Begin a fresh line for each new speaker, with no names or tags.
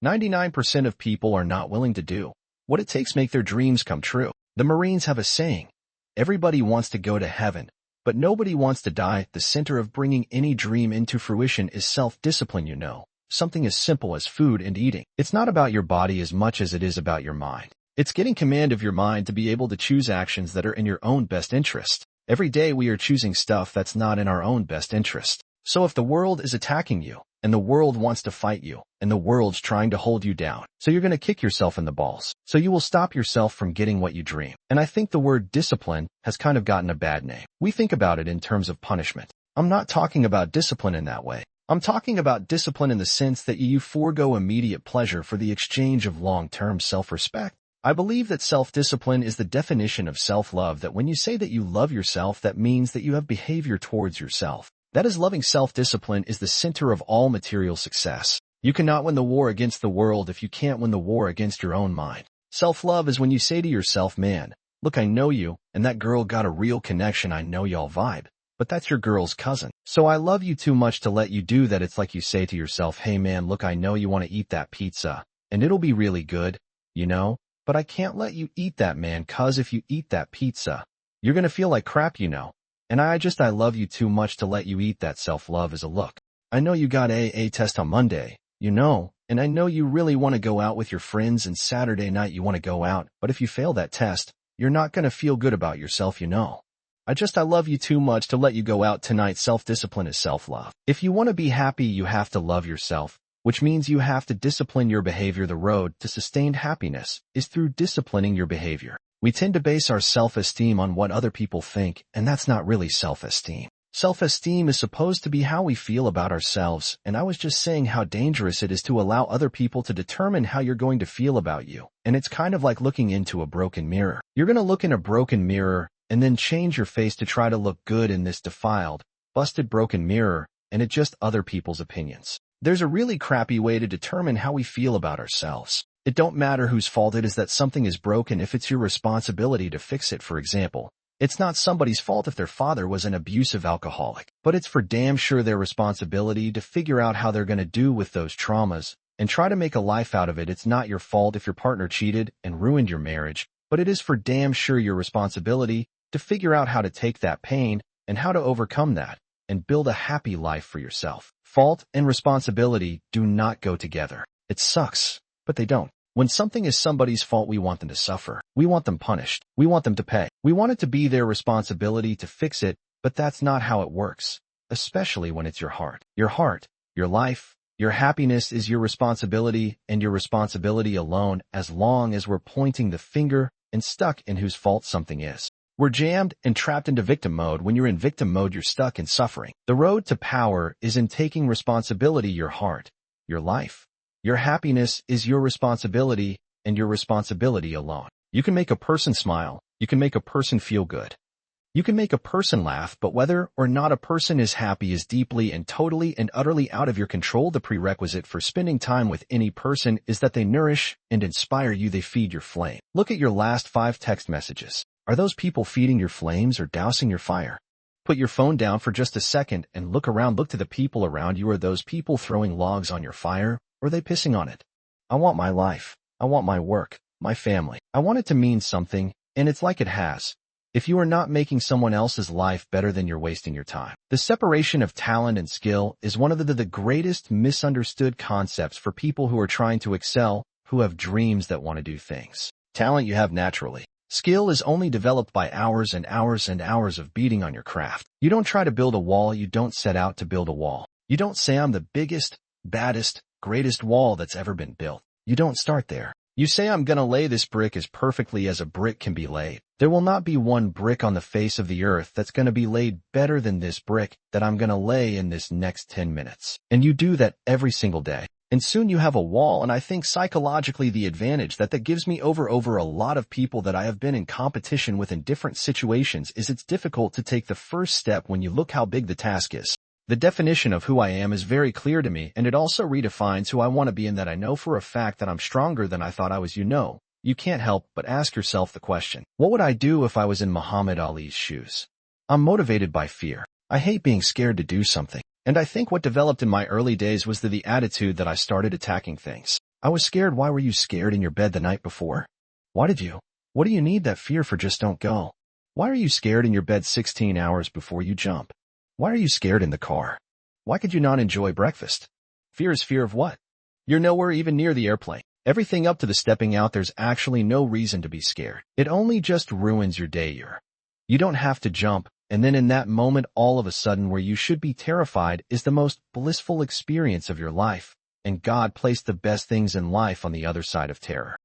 99% of people are not willing to do what it takes to make their dreams come true. The Marines have a saying, everybody wants to go to heaven, but nobody wants to die. The center of bringing any dream into fruition is self-discipline, something as simple as food and eating. It's not about your body as much as it is about your mind. It's getting command of your mind to be able to choose actions that are in your own best interest. Every day we are choosing stuff that's not in our own best interest. So if the world is attacking you, and the world wants to fight you, and the world's trying to hold you down, so you're going to kick yourself in the balls. So you will stop yourself from getting what you dream. And I think the word discipline has kind of gotten a bad name. We think about it in terms of punishment. I'm not talking about discipline in that way. I'm talking about discipline in the sense that you forego immediate pleasure for the exchange of long-term self-respect. I believe that self-discipline is the definition of self-love, that when you say that you love yourself, that means that you have behavior towards yourself. That is, loving self-discipline is the center of all material success. You cannot win the war against the world if you can't win the war against your own mind. Self-love is when you say to yourself, man, look, I know you, and that girl got a real connection, I know y'all vibe. But that's your girl's cousin. So I love you too much to let you do that. It's like you say to yourself, hey man, look, I know you want to eat that pizza, and it'll be really good, but I can't let you eat that, man, cause if you eat that pizza, you're gonna feel like crap, And I love you too much to let you eat that. Self-love is a look. I know you got a test on Monday, and I know you really want to go out with your friends and Saturday night you want to go out, but if you fail that test, you're not gonna feel good about yourself, I love you too much to let you go out tonight. Self-discipline is self-love. If you want to be happy, you have to love yourself, which means you have to discipline your behavior. The road to sustained happiness is through disciplining your behavior. We tend to base our self-esteem on what other people think, and that's not really self-esteem. Self-esteem is supposed to be how we feel about ourselves, and I was just saying how dangerous it is to allow other people to determine how you're going to feel about you. And it's kind of like looking into a broken mirror. You're going to look in a broken mirror and then change your face to try to look good in this defiled, busted, broken mirror, and it's just other people's opinions. There's a really crappy way to determine how we feel about ourselves. It don't matter whose fault it is that something is broken if it's your responsibility to fix it. For example, it's not somebody's fault if their father was an abusive alcoholic, but it's for damn sure their responsibility to figure out how they're going to do with those traumas and try to make a life out of it. It's not your fault if your partner cheated and ruined your marriage, but it is for damn sure your responsibility to figure out how to take that pain and how to overcome that and build a happy life for yourself. Fault and responsibility do not go together. It sucks, but they don't. When something is somebody's fault, we want them to suffer. We want them punished. We want them to pay. We want it to be their responsibility to fix it, but that's not how it works, especially when it's your heart. Your heart, your life, your happiness is your responsibility and your responsibility alone, as long as we're pointing the finger and stuck in whose fault something is. We're jammed and trapped into victim mode. When you're in victim mode, you're stuck in suffering. The road to power is in taking responsibility. Your heart, your life, your happiness is your responsibility and your responsibility alone. You can make a person smile. You can make a person feel good. You can make a person laugh, but whether or not a person is happy is deeply and totally and utterly out of your control. The prerequisite for spending time with any person is that they nourish and inspire you. They feed your flame. Look at your last 5 text messages. Are those people feeding your flames or dousing your fire? Put your phone down for just a second and look around. Look to the people around you. Are those people throwing logs on your fire, or are they pissing on it? I want my life. I want my work, my family. I want it to mean something, and it's like it has. If you are not making someone else's life better, then you're wasting your time. The separation of talent and skill is one of the greatest misunderstood concepts for people who are trying to excel, who have dreams that want to do things. Talent you have naturally. Skill is only developed by hours and hours and hours of beating on your craft. You don't try to build a wall. You don't set out to build a wall. You don't say, I'm the biggest, baddest, greatest wall that's ever been built. You don't start there. You say, I'm gonna lay this brick as perfectly as a brick can be laid. There will not be one brick on the face of the earth that's gonna be laid better than this brick that I'm gonna lay in this next 10 minutes. And you do that every single day. And soon you have a wall, and I think psychologically the advantage that gives me over a lot of people that I have been in competition with in different situations is it's difficult to take the first step when you look how big the task is. The definition of who I am is very clear to me, and it also redefines who I want to be, in that I know for a fact that I'm stronger than I thought I was. You can't help but ask yourself the question, what would I do if I was in Muhammad Ali's shoes? I'm motivated by fear. I hate being scared to do something. And I think what developed in my early days was the attitude that I started attacking things. I was scared. Why were you scared in your bed the night before? Why did you? What do you need that fear for? Just don't go. Why are you scared in your bed 16 hours before you jump? Why are you scared in the car? Why could you not enjoy breakfast? Fear is fear of what? You're nowhere even near the airplane. Everything up to the stepping out, there's actually no reason to be scared. It only just ruins your day. You don't have to jump, and then in that moment all of a sudden where you should be terrified is the most blissful experience of your life, and God placed the best things in life on the other side of terror.